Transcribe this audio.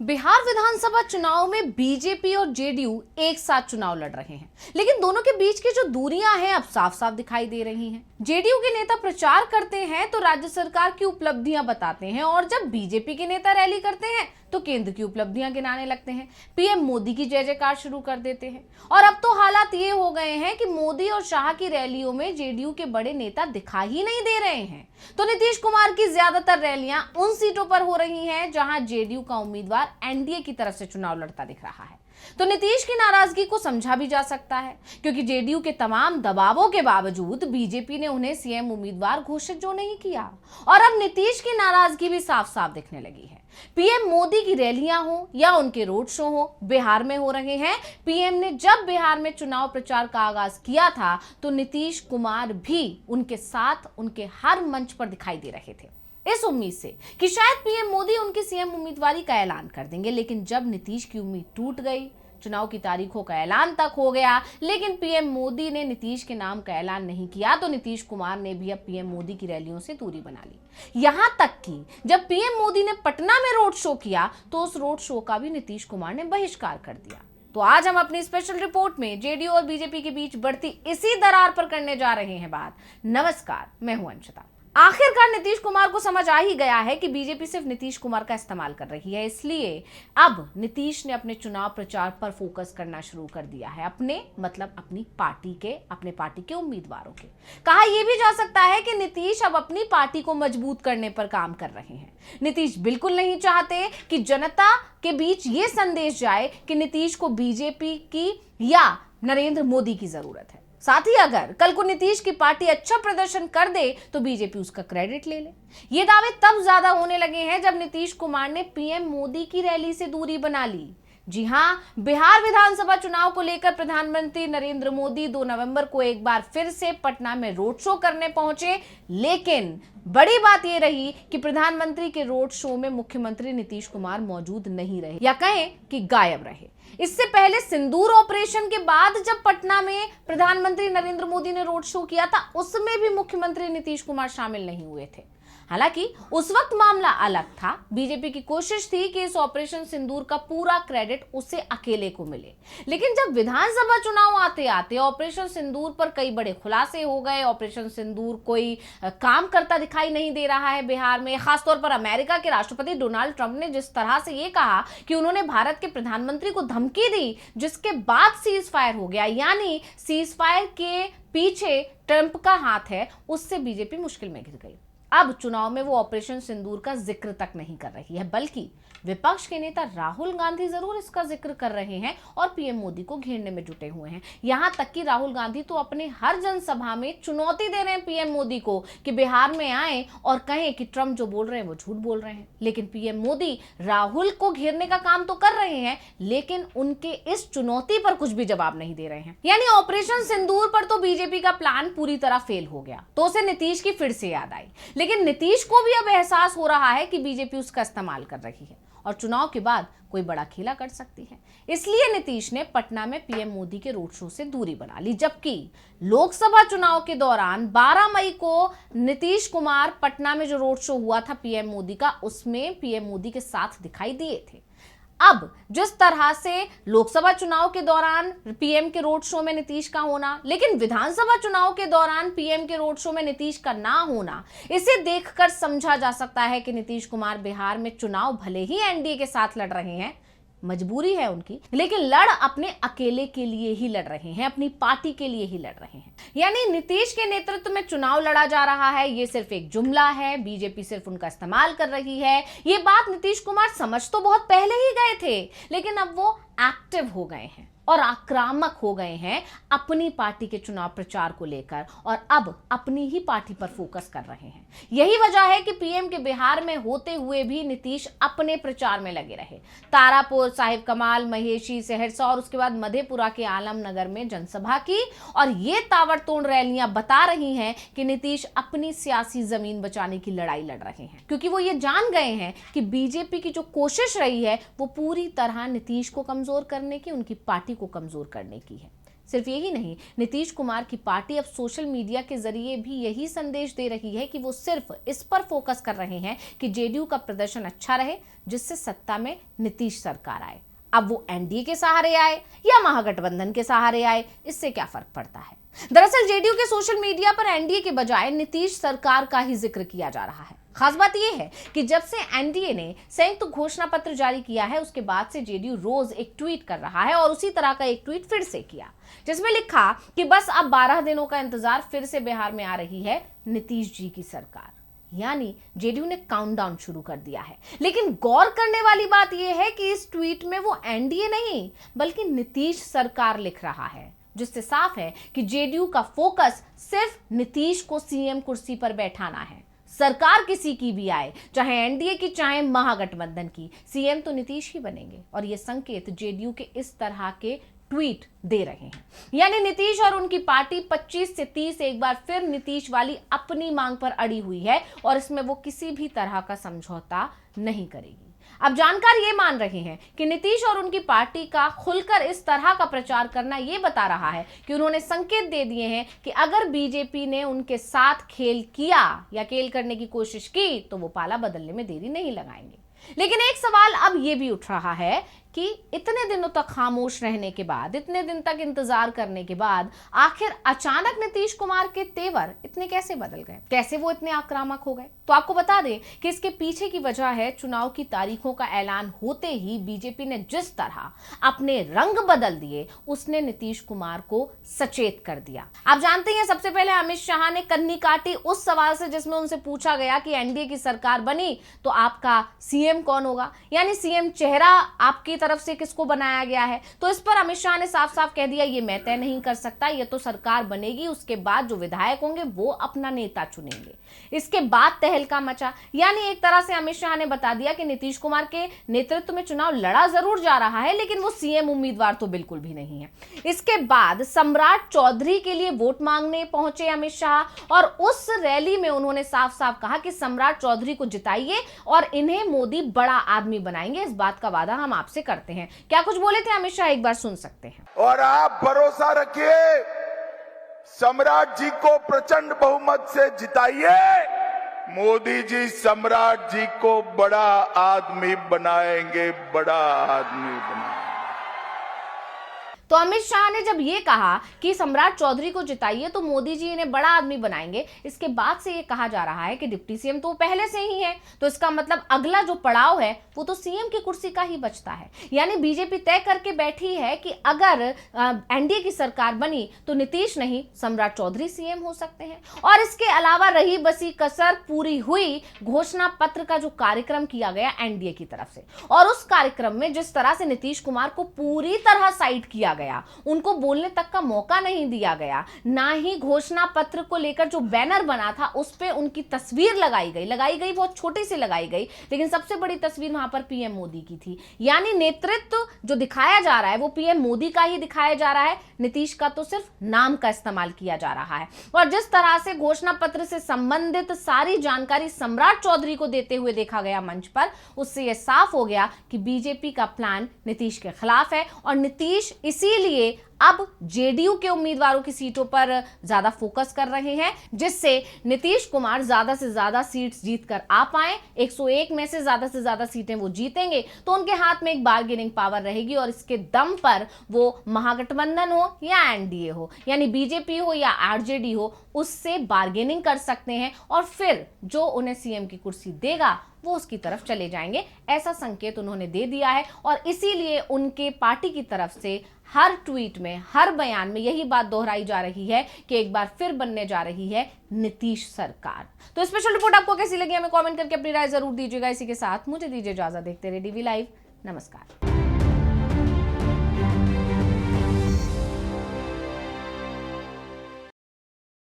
बिहार विधानसभा चुनाव में बीजेपी और जेडीयू एक साथ चुनाव लड़ रहे हैं, लेकिन दोनों के बीच की जो दूरियां हैं अब साफ साफ दिखाई दे रही हैं। जेडीयू के नेता प्रचार करते हैं तो राज्य सरकार की उपलब्धियां बताते हैं, और जब बीजेपी के नेता रैली करते हैं तो केंद्र की उपलब्धियां गिनाने लगते हैं, पीएम मोदी की जय जयकार शुरू कर देते हैं। और अब तो हालात ये हो गए हैं कि मोदी और शाह की रैलियों में जेडीयू के बड़े नेता दिखाई ही नहीं दे रहे हैं। तो नीतीश कुमार की ज्यादातर रैलियां उन सीटों पर हो रही हैं जहां जेडीयू का उम्मीदवार एनडीए की तरफ से चुनाव लड़ता दिख रहा है। तो नीतीश की नाराजगी को समझा भी जा सकता है, क्योंकि जेडीयू के तमाम दबावों के बावजूद बीजेपी ने उन्हें सीएम उम्मीदवार घोषित जो नहीं किया, और अब नीतीश की नाराजगी भी साफ साफ दिखने लगी है। पीएम मोदी की रैलियां हो या उनके रोड शो हो, बिहार में हो रहे हैं। पीएम ने जब बिहार में चुनाव प्रचार का आगाज किया था तो नीतीश कुमार भी उनके साथ उनके हर मंच पर दिखाई दे रहे थे, इस उम्मीद से कि शायद पीएम मोदी उनकी सीएम उम्मीदवारी का ऐलान कर देंगे। लेकिन जब नीतीश की उम्मीद टूट गई, चुनाव की तारीखों का ऐलान तक हो गया, लेकिन पीएम मोदी ने नीतीश के नाम का ऐलान नहीं किया, तो नीतीश कुमार ने भी अब पीएम मोदी की रैलियों से दूरी बना ली। यहां तक कि जब पीएम मोदी ने पटना में रोड शो किया तो उस रोड शो का भी नीतीश कुमार ने बहिष्कार कर दिया। तो आज हम अपनी स्पेशल रिपोर्ट में जेडीयू और बीजेपी के बीच बढ़ती इसी दरार पर करने जा रहे हैं बात। नमस्कार, मैं हूं अंशिता। आखिरकार नीतीश कुमार को समझ आ ही गया है कि बीजेपी सिर्फ नीतीश कुमार का इस्तेमाल कर रही है, इसलिए अब नीतीश ने अपने चुनाव प्रचार पर फोकस करना शुरू कर दिया है, अपनी पार्टी के उम्मीदवारों के। कहा यह भी जा सकता है कि नीतीश अब अपनी पार्टी को मजबूत करने पर काम कर रहे हैं। नीतीश बिल्कुल नहीं चाहते कि जनता के बीच ये संदेश जाए कि नीतीश को बीजेपी की या नरेंद्र मोदी की जरूरत है। साथ ही अगर कल को नीतीश की पार्टी अच्छा प्रदर्शन कर दे तो बीजेपी उसका क्रेडिट ले ले। ये दावे तब ज्यादा होने लगे हैं जब नीतीश कुमार ने पीएम मोदी की रैली से दूरी बना ली। जी हां, बिहार विधानसभा चुनाव को लेकर प्रधानमंत्री नरेंद्र मोदी 2 नवंबर को एक बार फिर से पटना में रोड शो करने पहुंचे, लेकिन बड़ी बात यह रही कि प्रधानमंत्री के रोड शो में मुख्यमंत्री नीतीश कुमार मौजूद नहीं रहे, या कहें कि गायब रहे। इससे पहले सिंदूर ऑपरेशन के बाद जब पटना में प्रधानमंत्री नरेंद्र मोदी ने रोड शो किया था, उसमें भी मुख्यमंत्री नीतीश कुमार शामिल नहीं हुए थे। हालांकि उस वक्त मामला अलग था। बीजेपी की कोशिश थी कि इस ऑपरेशन सिंदूर का पूरा क्रेडिट उसे अकेले को मिले, लेकिन जब विधानसभा चुनाव आते आते ऑपरेशन सिंदूर पर कई बड़े खुलासे हो गए। ऑपरेशन सिंदूर कोई काम करता दिखाई नहीं दे रहा है बिहार में। खासतौर पर अमेरिका के राष्ट्रपति डोनाल्ड ट्रंप ने जिस तरह से ये कहा कि उन्होंने भारत के प्रधानमंत्री को धमकी दी, जिसके बाद सीज फायर हो गया, यानी सीज फायर के पीछे ट्रंप का हाथ है, उससे बीजेपी मुश्किल में घिर गई। अब चुनाव में वो ऑपरेशन सिंदूर का जिक्र तक नहीं कर रही है, बल्कि विपक्ष के नेता राहुल गांधी जरूर इसका जिक्र कर रहे हैं और पीएम मोदी को घेरने में जुटे हुए हैं। यहां तक कि राहुल गांधी तो अपने हर जनसभा में चुनौती दे रहे हैं पीएम मोदी को कि बिहार में आए और कहें कि ट्रंप जो बोल रहे हैं वो झूठ बोल रहे हैं। लेकिन पीएम मोदी राहुल को घेरने का काम तो कर रहे हैं, लेकिन उनके इस चुनौती पर कुछ भी जवाब नहीं दे रहे हैं। यानी ऑपरेशन सिंदूर पर तो बीजेपी का प्लान पूरी तरह फेल हो गया, तो उसे नीतीश की फिर से याद आई। लेकिन नीतीश को भी अब एहसास हो रहा है कि बीजेपी उसका इस्तेमाल कर रही है और चुनाव के बाद कोई बड़ा खेला कर सकती है। इसलिए नीतीश ने पटना में पीएम मोदी के रोड शो से दूरी बना ली, जबकि लोकसभा चुनाव के दौरान 12 मई को नीतीश कुमार पटना में जो रोड शो हुआ था पीएम मोदी का, उसमें पीएम मोदी के साथ दिखाई दिए थे। अब जिस तरह से लोकसभा चुनाव के दौरान पीएम के रोड शो में नीतीश का होना, लेकिन विधानसभा चुनाव के दौरान पीएम के रोड शो में नीतीश का ना होना, इसे देखकर समझा जा सकता है कि नीतीश कुमार बिहार में चुनाव भले ही एनडीए के साथ लड़ रहे हैं, मजबूरी है उनकी, लेकिन लड़ अपने अकेले के लिए ही लड़ रहे हैं, अपनी पार्टी के लिए ही लड़ रहे हैं। यानी नीतीश के नेतृत्व में चुनाव लड़ा जा रहा है, ये सिर्फ एक जुमला है, बीजेपी सिर्फ उनका इस्तेमाल कर रही है। ये बात नीतीश कुमार समझ तो बहुत पहले ही गए थे, लेकिन अब वो एक्टिव हो गए हैं और आक्रामक हो गए हैं अपनी पार्टी के चुनाव प्रचार को लेकर, और अब अपनी ही पार्टी पर फोकस कर रहे हैं। यही वजह है कि पीएम के बिहार में होते हुए भी नीतीश अपने प्रचार में लगे रहे। तारापुर, साहिब कमाल, महेशी, सहरसा और उसके बाद मधेपुरा के आलमनगर में जनसभा की, और ये ताबड़तोड़ रैलियां बता रही हैं कि नीतीश अपनी सियासी जमीन बचाने की लड़ाई लड़ रहे हैं, क्योंकि वो ये जान गए हैं कि बीजेपी की जो कोशिश रही है वो पूरी तरह नीतीश को कमजोर करने की, उनकी पार्टी को कमजोर करने की है। सिर्फ यही नहीं, नीतीश कुमार की पार्टी अब सोशल मीडिया के जरिए भी यही संदेश दे रही है कि वो सिर्फ इस पर फोकस कर रहे हैं कि जेडीयू का प्रदर्शन अच्छा रहे, जिससे सत्ता में नीतीश सरकार आए। अब वो एनडीए के सहारे आए या महागठबंधन के सहारे आए, इससे क्या फर्क पड़ता है। दरअसल जेडीयू के सोशल मीडिया पर एनडीए के बजाय नीतीश सरकार का ही जिक्र किया जा रहा है। खास बात यह है कि जब से एनडीए ने संयुक्त घोषणा पत्र जारी किया है, उसके बाद से जेडीयू रोज एक ट्वीट कर रहा है और उसी तरह का एक ट्वीट फिर से किया, जिसमें लिखा कि बस अब 12 दिनों का इंतजार, फिर से बिहार में आ रही है नीतीश जी की सरकार। यानी जेडीयू ने काउंटडाउन शुरू कर दिया है। लेकिन गौर करने वाली बात यह है कि इस ट्वीट में वो एनडीए नहीं बल्कि नीतीश सरकार लिख रहा है, जिससे साफ है कि जेडीयू का फोकस सिर्फ नीतीश को सीएम कुर्सी पर बैठाना है। सरकार किसी की भी आए, चाहे एनडीए की चाहे महागठबंधन की, सीएम तो नीतीश ही बनेंगे। और ये संकेत जेडीयू के इस तरह के ट्वीट दे रहे हैं। यानी नीतीश और उनकी पार्टी 25 से 30 एक बार फिर नीतीश वाली अपनी मांग पर अड़ी हुई है और इसमें वो किसी भी तरह का समझौता नहीं करेगी। अब जानकार ये मान रहे हैं कि नीतीश और उनकी पार्टी का खुलकर इस तरह का प्रचार करना ये बता रहा है कि उन्होंने संकेत दे दिए हैं कि अगर बीजेपी ने उनके साथ खेल किया या खेल करने की कोशिश की तो वो पाला बदलने में देरी नहीं लगाएंगे। लेकिन एक सवाल अब ये भी उठ रहा है कि इतने दिनों तक खामोश रहने के बाद, इतने दिन तक इंतजार करने के बाद आखिर अचानक नीतीश कुमार के तेवर इतने कैसे बदल गए, कैसे वो इतने आक्रामक हो गए। तो आपको बता दें कि इसके पीछे की वजह है चुनाव की तारीखों का ऐलान होते ही बीजेपी ने जिस तरह अपने रंग बदल दिए, उसने नीतीश कुमार को सचेत कर दिया। आप जानते हैं, सबसे पहले अमित शाह ने कन्नी काटी उस सवाल से जिसमें उनसे पूछा गया कि एनडीए की सरकार बनी तो आपका सीएम कौन होगा, यानी सीएम चेहरा आपकी तरफ से किसको बनाया गया है। तो इस पर अमित शाह ने साफ साफ कह दिया, ये मैं तय नहीं कर सकता, ये तो सरकार बनेगी, उसके बाद जो विधायक होंगे वो अपना नेता चुनेंगे। इसके बाद तहलका मचा। यानी एक तरह से अमित शाह ने बता दिया कि नीतीश कुमार के नेतृत्व में चुनाव लड़ा जरूर जा रहा है, लेकिन वो सीएम उम्मीदवार तो बिल्कुल भी नहीं है। इसके बाद सम्राट चौधरी के लिए वोट मांगने पहुंचे अमित शाह और उस रैली में उन्होंने साफ साफ कहा कि सम्राट चौधरी को जिताइए और इन्हें मोदी बड़ा आदमी बनाएंगे, इस बात का वादा हम आपसे करते हैं। क्या कुछ बोले थे अमित शाह, एक बार सुन सकते हैं। और आप भरोसा रखिए, सम्राट जी को प्रचंड बहुमत से जिताइए, मोदी जी सम्राट जी को बड़ा आदमी बनाएंगे, बड़ा आदमी बनाएंगे। तो अमित शाह ने जब ये कहा कि सम्राट चौधरी को जिताइए तो मोदी जी इन्हें बड़ा आदमी बनाएंगे, इसके बाद से ये कहा जा रहा है कि डिप्टी सीएम तो पहले से ही है, तो इसका मतलब अगला जो पड़ाव है वो तो सीएम की कुर्सी का ही बचता है। यानी बीजेपी तय करके बैठी है कि अगर एनडीए की सरकार बनी तो नीतीश नहीं, सम्राट चौधरी सीएम हो सकते हैं। और इसके अलावा रही बसी कसर पूरी हुई घोषणा पत्र का जो कार्यक्रम किया गया एनडीए की तरफ से, और उस कार्यक्रम में जिस तरह से नीतीश कुमार को पूरी तरह साइड किया गया, उनको बोलने तक का मौका नहीं दिया गया, ना ही घोषणा पत्र को लेकर जो बैनर बना था उस पे उनकी तस्वीर लगाई गई, बहुत छोटी सी लगाई गई, लेकिन सबसे बड़ी तस्वीर वहां पर पीएम मोदी की थी। यानी नेतृत्व जो दिखाया जा रहा है वो पीएम मोदी का ही दिखाया जा रहा है, नीतीश का तो सिर्फ नाम का इस्तेमाल किया जा रहा है। और जिस तरह से घोषणा पत्र से संबंधित सारी जानकारी सम्राट चौधरी को देते हुए देखा गया मंच पर, उससे यह साफ हो गया कि बीजेपी का प्लान नीतीश के खिलाफ है और नीतीश इसीलिए अब जेडीयू के उम्मीदवारों की सीटों पर ज्यादा फोकस कर रहे हैं, जिससे नीतीश कुमार ज्यादा से ज्यादा सीट्स जीतकर आ पाए। 101 में से ज्यादा सीटें वो जीतेंगे तो उनके हाथ में एक बार्गेनिंग पावर रहेगी और इसके दम पर वो महागठबंधन हो या एनडीए हो, यानी बीजेपी हो या आरजेडी हो, उससे बार्गेनिंग कर सकते हैं और फिर जो उन्हें सीएम की कुर्सी देगा वो उसकी तरफ चले जाएंगे। ऐसा संकेत उन्होंने दे दिया है और इसीलिए उनके पार्टी की तरफ से हर ट्वीट में, हर बयान में यही बात दोहराई जा रही है कि एक बार फिर बनने जा रही है नीतीश सरकार। तो स्पेशल रिपोर्ट आपको कैसी लगी हमें कमेंट करके अपनी राय जरूर दीजिएगा। इसी के साथ मुझे दीजिए इजाजत, देखते रहिए डीवी लाइव। नमस्कार।